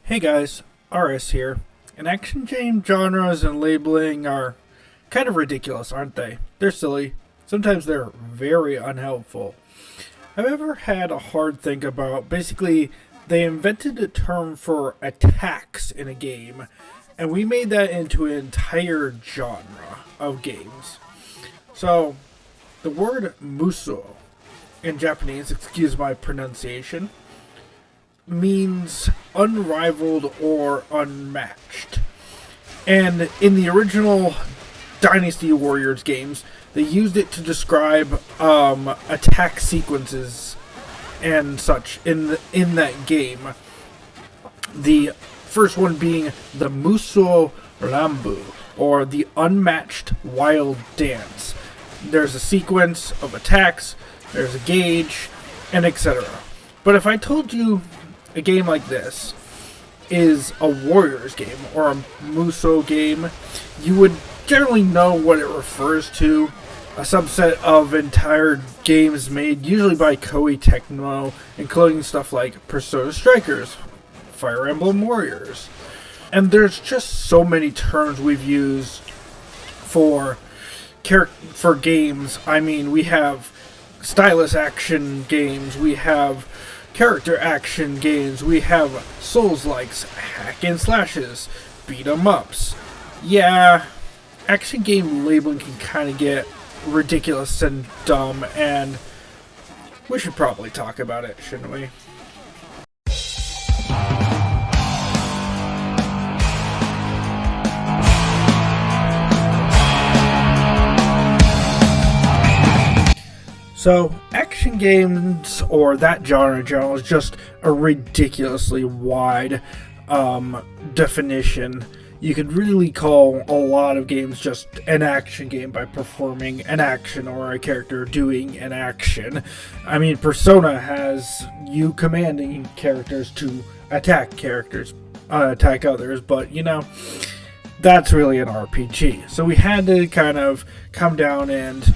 Hey guys, RS here. And action game genres and labeling are kind of ridiculous, aren't they? They're silly. Sometimes they're very unhelpful. I've ever had a hard think about basically they invented a term for attacks in a game, and we made that into an entire genre of games. So, the word muso in Japanese, excuse my pronunciation, means unrivaled or unmatched. And in the original Dynasty Warriors games, they used it to describe attack sequences and such in that game. The first one being the Muso Rambu, or the unmatched wild dance. There's a sequence of attacks, there's a gauge, and etc. But if I told you a game like this is a Warriors game or a Muso game, you would generally know what it refers to. A subset of entire games made usually by Koei Tecmo, including stuff like Persona Strikers, Fire Emblem Warriors. And there's just so many terms we've used for games. I mean, we have stylus action games, we have character action games, we have Souls-likes, hack and slashes, beat 'em ups. Yeah, action game labeling can kind of get ridiculous and dumb, and we should probably talk about it, shouldn't we? So, action games, or that genre in general, is just a ridiculously wide definition. You could really call a lot of games just an action game by performing an action or a character doing an action. I mean, Persona has you commanding characters to attack others, but that's really an RPG. So we had to kind of come down and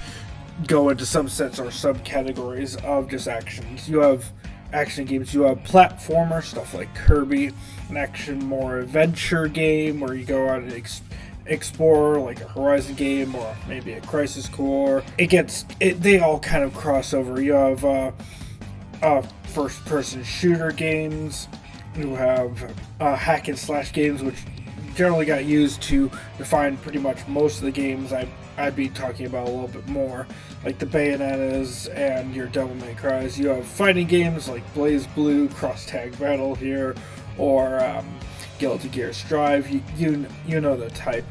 go into subsets or subcategories of just actions. You have action games, you have platformer stuff like Kirby, an action more adventure game where you go out and explore, like a Horizon game or maybe a Crisis Core. They all kind of cross over. You have first person shooter games, you have hack and slash games, which generally got used to define pretty much most of the games I'd be talking about a little bit more, like the Bayonettas and your Devil May Cry's. You have fighting games like Blaze Blue, Cross Tag Battle here, or Guilty Gear Strive. You know the type.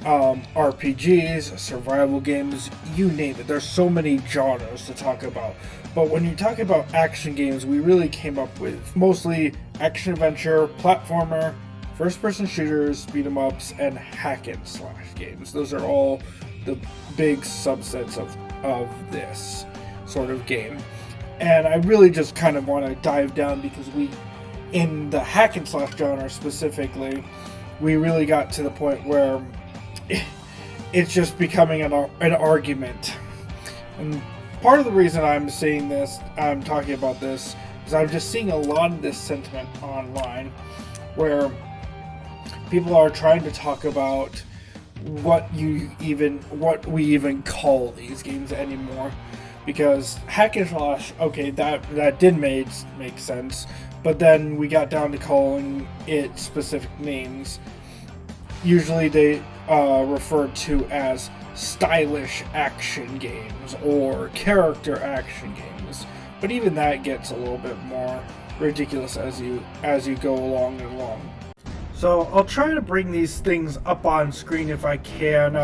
RPGs, survival games, you name it. There's so many genres to talk about. But when you talk about action games, we really came up with mostly action adventure, platformer, first-person shooters, beat 'em ups, and hack and slash games. Those are all the big subsets of this sort of game. And I really just kind of want to dive down because in the hack and slash genre specifically, we really got to the point where it's just becoming an argument. And part of the reason I'm talking about this, is I'm just seeing a lot of this sentiment online where people are trying to talk about what we even call these games anymore, because hack and slash, okay, that did make sense, but then we got down to calling it specific names. Usually they referred to as stylish action games or character action games, but even that gets a little bit more ridiculous as you go along and along. So I'll try to bring these things up on screen if I can,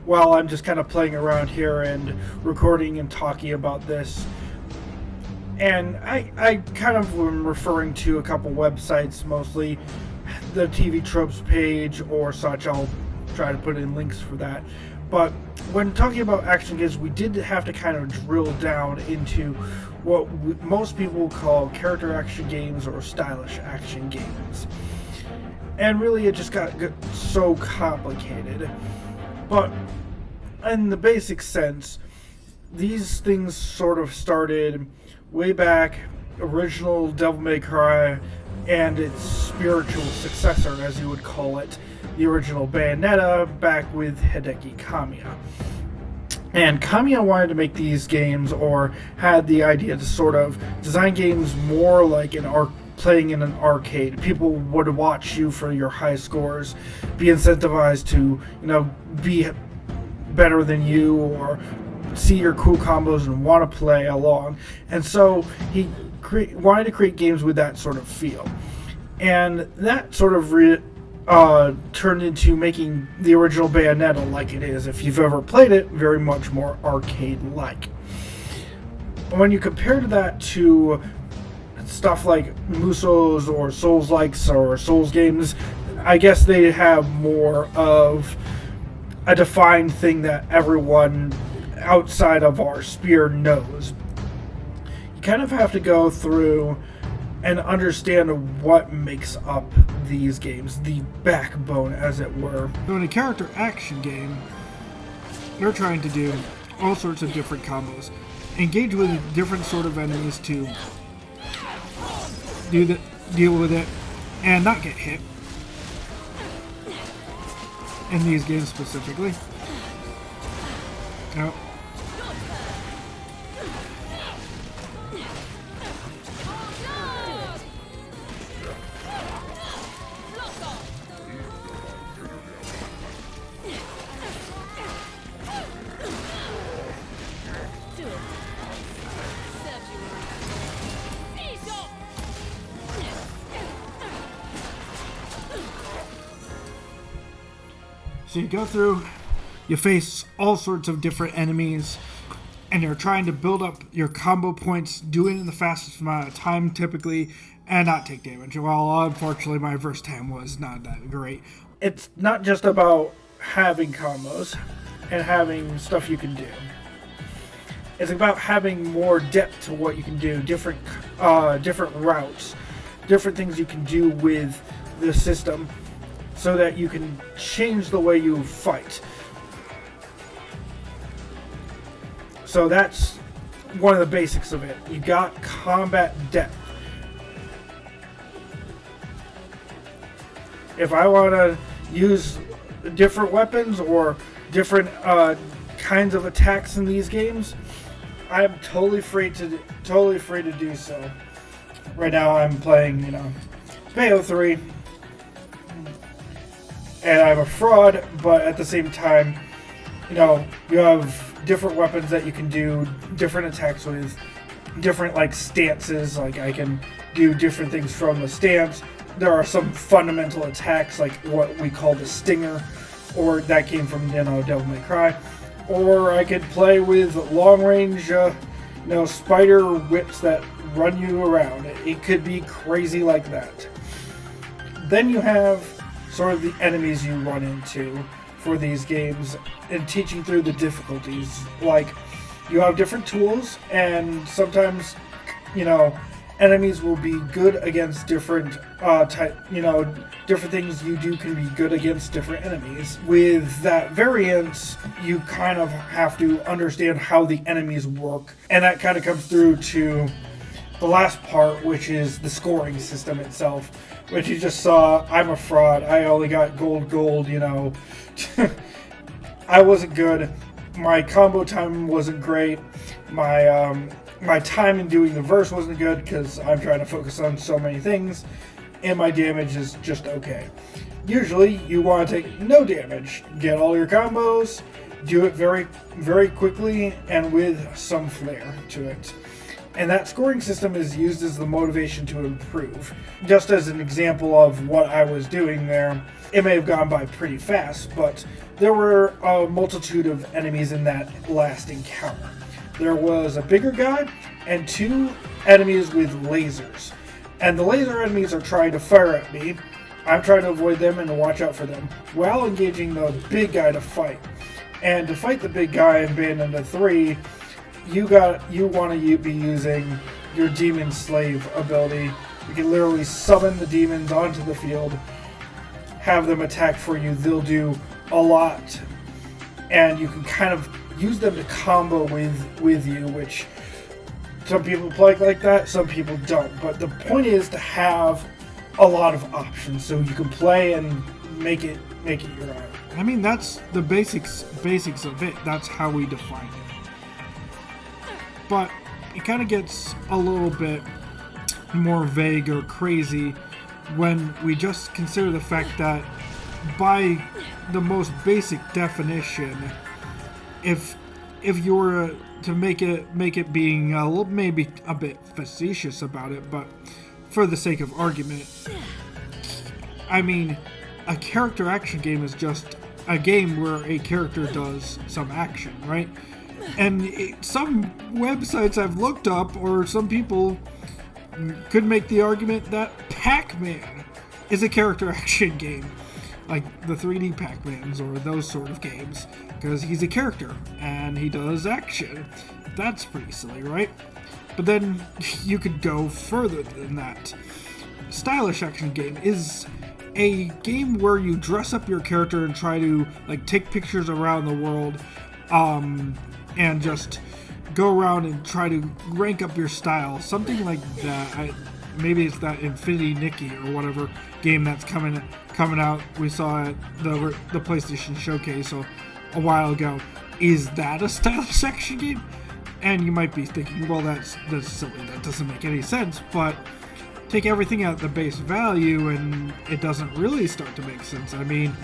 while I'm just kind of playing around here and recording and talking about this. And I kind of am referring to a couple websites, mostly the TV Tropes page or such. I'll try to put in links for that. But when talking about action games, we did have to kind of drill down into what most people call character action games or stylish action games. And really, it just got so complicated. But in the basic sense, these things sort of started way back, original Devil May Cry, and its spiritual successor, as you would call it, the original Bayonetta, back with Hideki Kamiya. And Kamiya wanted to make these games, or had the idea to sort of design games more like playing in an arcade. People would watch you for your high scores, be incentivized to, be better than you, or see your cool combos and want to play along. And so he wanted to create games with that sort of feel. And that sort of turned into making the original Bayonetta like it is. If you've ever played it, very much more arcade-like. When you compare that to stuff like Musous or Souls-likes or Souls games, I guess they have more of a defined thing that everyone outside of our sphere knows. You kind of have to go through and understand what makes up these games, the backbone, as it were. So in a character action game, they're trying to do all sorts of different combos, engage with different sort of enemies to deal with it and not get hit. In these games specifically. Now, so you go through, you face all sorts of different enemies, and you're trying to build up your combo points, do it in the fastest amount of time typically, and not take damage. Well, unfortunately, my first time was not that great. It's not just about having combos and having stuff you can do. It's about having more depth to what you can do, different routes, different things you can do with the system, so that you can change the way you fight. So that's one of the basics of it. You got combat depth. If I want to use different weapons or different kinds of attacks in these games, I'm totally free to do so. Right now I'm playing, Bayo 3. And I'm a fraud, but at the same time, you have different weapons that you can do different attacks with, different stances. Like I can do different things from the stance. There are some fundamental attacks, like what we call the stinger, or that came from Devil May Cry. Or I could play with long range, spider whips that run you around. It could be crazy like that. Then you have sort of the enemies you run into for these games and teaching through the difficulties. Like, you have different tools, and sometimes, enemies will be good against different different things you do can be good against different enemies. With that variance, you kind of have to understand how the enemies work, and that kind of comes through to the last part, which is the scoring system itself, which you just saw. I'm a fraud. I only got gold, I wasn't good. My combo time wasn't great. My time in doing the verse wasn't good because I'm trying to focus on so many things, and my damage is just okay. Usually, you want to take no damage, get all your combos, do it very, very quickly, and with some flair to it. And that scoring system is used as the motivation to improve. Just as an example of what I was doing there, it may have gone by pretty fast, but there were a multitude of enemies in that last encounter. There was a bigger guy and two enemies with lasers. And the laser enemies are trying to fire at me. I'm trying to avoid them and to watch out for them, while engaging the big guy to fight. And to fight the big guy in Bayonetta 3, you want to be using your Demon Slave ability. You can literally summon the demons onto the field, have them attack for you. They'll do a lot, and you can kind of use them to combo with you, which some people play like that, some people don't. But the point is to have a lot of options, so you can play and make it your own. I mean, that's the basics of it. That's how we define it. But it kind of gets a little bit more vague or crazy when we just consider the fact that by the most basic definition, if you were to make it being a little, maybe a bit facetious about it, but for the sake of argument, I mean, a character action game is just a game where a character does some action, right? And some websites I've looked up, or some people could make the argument that Pac-Man is a character action game, like the 3D Pac-Mans or those sort of games, because he's a character and he does action. That's pretty silly, right? But then you could go further than that. Stylish action game is a game where you dress up your character and try to like take pictures around the world, and just go around and try to rank up your style, something like that. Maybe it's that Infinity Nikki or whatever game that's coming out. We saw at the PlayStation Showcase a while ago. Is that a stylish action game? And you might be thinking, well, that's silly. That doesn't make any sense. But take everything at the base value, and it doesn't really start to make sense. I mean,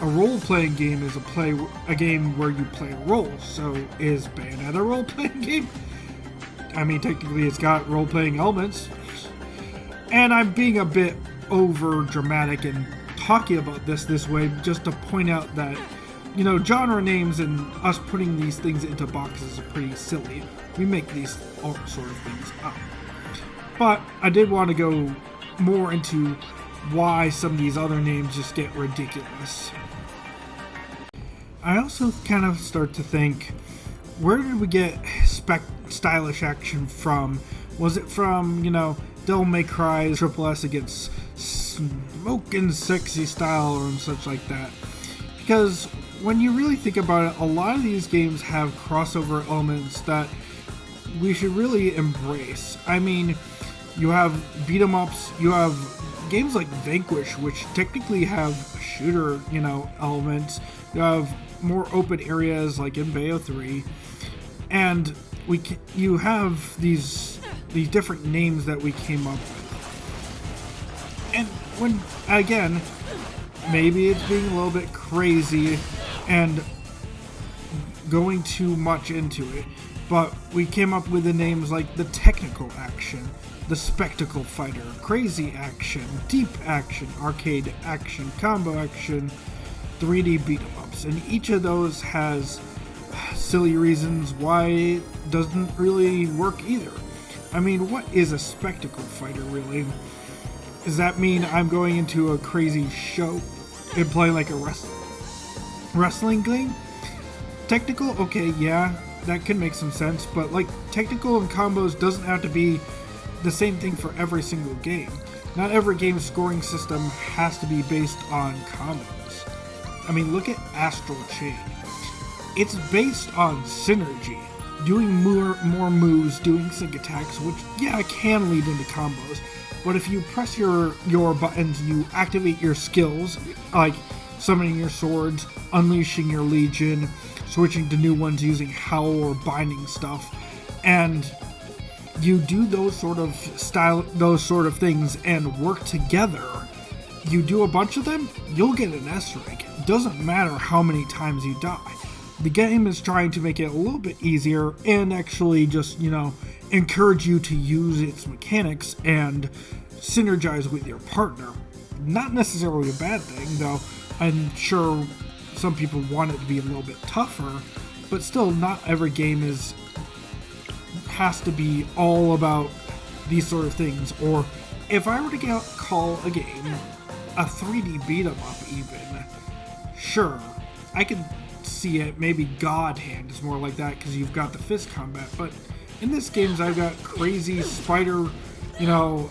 a role-playing game is a game where you play roles. So is Bayonetta a role-playing game? I mean, technically it's got role-playing elements. And I'm being a bit over-dramatic in talking about this way, just to point out that, you know, genre names and us putting these things into boxes are pretty silly. We make these all sort of things up. But I did want to go more into why some of these other names just get ridiculous. I also kind of start to think, where did we get stylish action from? Was it from, you know, Devil May Cry, Triple S against smoking sexy style or such like that? Because when you really think about it, a lot of these games have crossover elements that we should really embrace. I mean, you have beat 'em ups, you have games like Vanquish, which technically have shooter, you know, elements. You have more open areas like in Bayo 3, and you have these different names that we came up with. And when, again, maybe it's being a little bit crazy and going too much into it, but we came up with the names like the technical action, the spectacle fighter, crazy action, deep action, arcade action, combo action, 3D beat 'em ups, and each of those has silly reasons why it doesn't really work either. I mean, what is a spectacle fighter really? Does that mean I'm going into a crazy show and play like a wrestling game? Technical, okay, yeah, that can make some sense, but like technical and combos doesn't have to be the same thing for every single game. Not every game's scoring system has to be based on combos. I mean, look at Astral Chain. It's based on synergy. Doing more moves, doing sync attacks, which, yeah, can lead into combos. But if you press your buttons, you activate your skills, like summoning your swords, unleashing your legion, switching to new ones using howl or binding stuff, and you do those sort of things and work together. You do a bunch of them, you'll get an S rank. It doesn't matter how many times you die. The game is trying to make it a little bit easier and actually just, you know, encourage you to use its mechanics and synergize with your partner. Not necessarily a bad thing, though. I'm sure some people want it to be a little bit tougher, but still, not every game has to be all about these sort of things. Or if I were to call a game a 3D beat 'em up, even, sure, I could see it. Maybe God Hand is more like that because you've got the fist combat, but in this games I've got crazy spider, you know,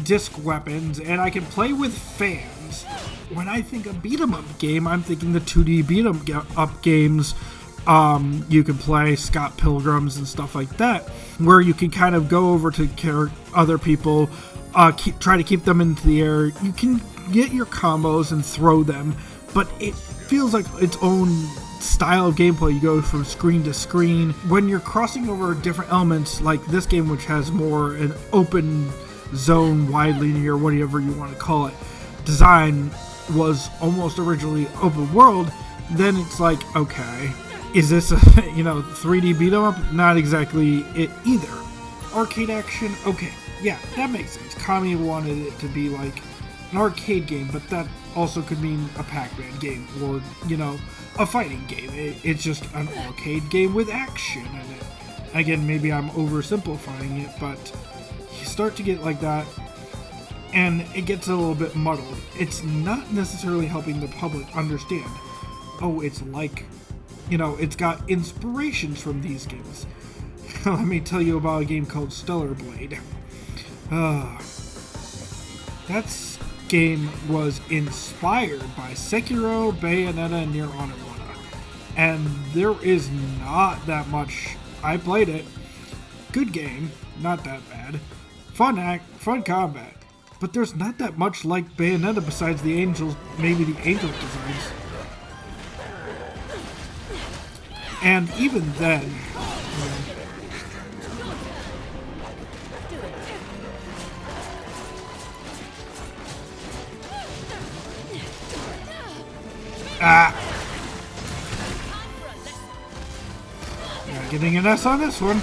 disc weapons, and I can play with fans. When I think of beat 'em up game, I'm thinking the 2D beat 'em up games. You can play Scott Pilgrims and stuff like that, where you can kind of go over to other people try to keep them into the air. You can get your combos and throw them, but it feels like its own style of gameplay. You go from screen to screen. When you're crossing over different elements, like this game, which has more an open zone, wide linear, whatever you want to call it, design was almost originally open world, then it's like, okay, is this a 3D beat 'em up? Not exactly it either. Arcade action, okay, yeah, that makes sense. Kami wanted it to be like an arcade game, but that also could mean a Pac-Man game or, a fighting game. It's just an arcade game with action in it. Again, maybe I'm oversimplifying it, but you start to get like that, and it gets a little bit muddled. It's not necessarily helping the public understand. Oh, it's like, it's got inspirations from these games. Let me tell you about a game called Stellar Blade. That game was inspired by Sekiro, Bayonetta, and Nier Automata. And there is not that much. I played it. Good game, not that bad. Fun combat. But there's not that much like Bayonetta besides the angels, maybe the angel designs. And even then, yeah, getting an S on this one.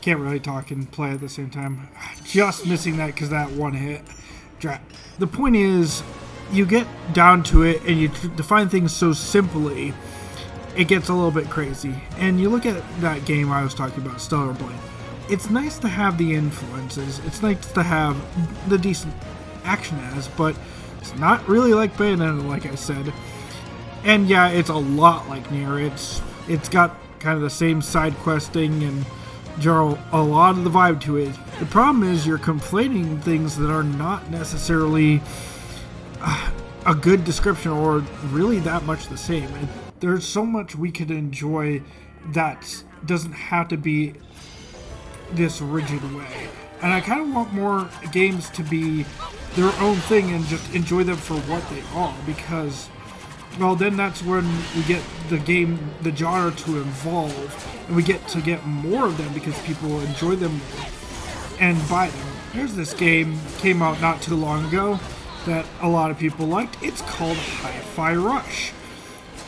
Can't really talk and play at the same time. Just missing that because that one hit. The point is, you get down to it and you define things so simply, it gets a little bit crazy. And you look at that game I was talking about, Stellar Blade. It's nice to have the influences. It's nice to have the decent action as, but it's not really like Bayonetta, like I said. And yeah, it's a lot like Nier. It's got kind of the same side questing and a lot of the vibe to it. The problem is you're conflating things that are not necessarily a good description or really that much the same. There's so much we could enjoy that doesn't have to be this rigid way. And I kind of want more games to be their own thing and just enjoy them for what they are, because, well, then that's when we get the genre to evolve, and we get to get more of them because people enjoy them more and buy them. There's this game, came out not too long ago, that a lot of people liked. It's called Hi-Fi Rush.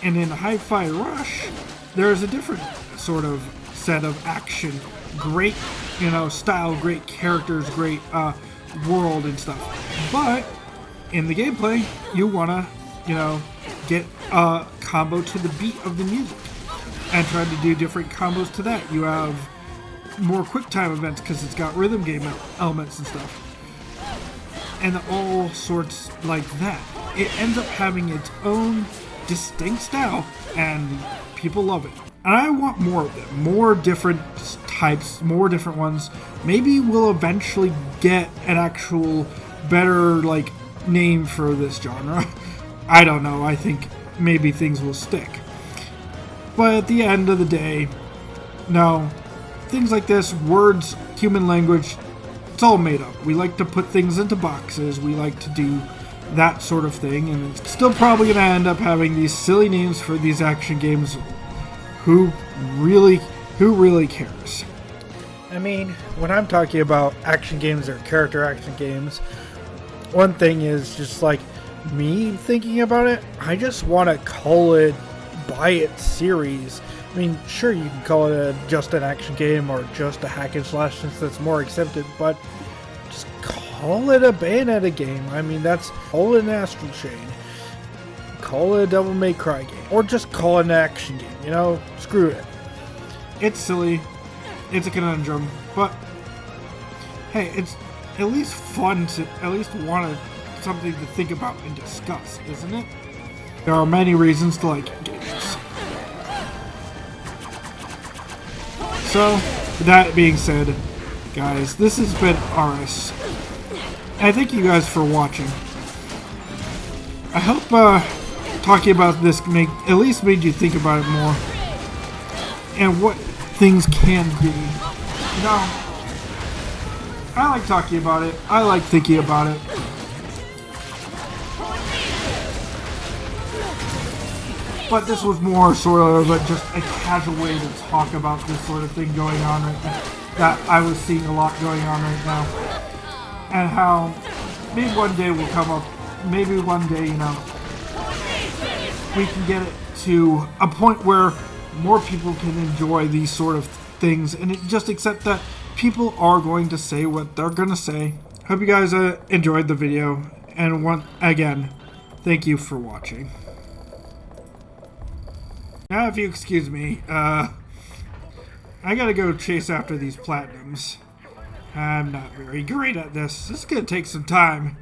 And in Hi-Fi Rush, there's a different sort of set of action. Great, style, great characters, great world and stuff. But in the gameplay, you want to, get a combo to the beat of the music and try to do different combos to that. You have more quick time events because it's got rhythm game elements and stuff, and all sorts like that. It ends up having its own distinct style, and people love it. And I want more of them, more different types, more different ones. Maybe we'll eventually get an actual better name for this genre. I don't know. I think maybe things will stick. But at the end of the day, no. Things like this, words, human language, it's all made up. We like to put things into boxes. We like to do that sort of thing. And it's still probably going to end up having these silly names for these action games. Who really cares? I mean, when I'm talking about action games or character action games, one thing is just me thinking about it, I just want to call it by its series. I mean, sure, you can call it just an action game or just a hack and slash since that's more accepted, but just call it a Bayonetta game. I mean, call it an Astral Chain. Call it a Devil May Cry game. Or just call it an action game, you know? Screw it. It's silly. It's a conundrum. But, hey, it's at least fun to at least want something to think about and discuss, isn't it? There are many reasons to like games. So, with that being said, guys, this has been RS. I thank you guys for watching. I hope talking about this at least made you think about it more. And what things can be. You know, I like talking about it. I like thinking about it. But this was more sort of just a casual way to talk about this sort of thing going on right now. That I was seeing a lot going on right now. And how maybe one day will come up, maybe one day, you know, we can get it to a point where more people can enjoy these sort of things and just accept that people are going to say what they're going to say. Hope you guys enjoyed the video. And again, thank you for watching. Now, if you excuse me, I gotta go chase after these platinums. I'm not very great at this. This is gonna take some time.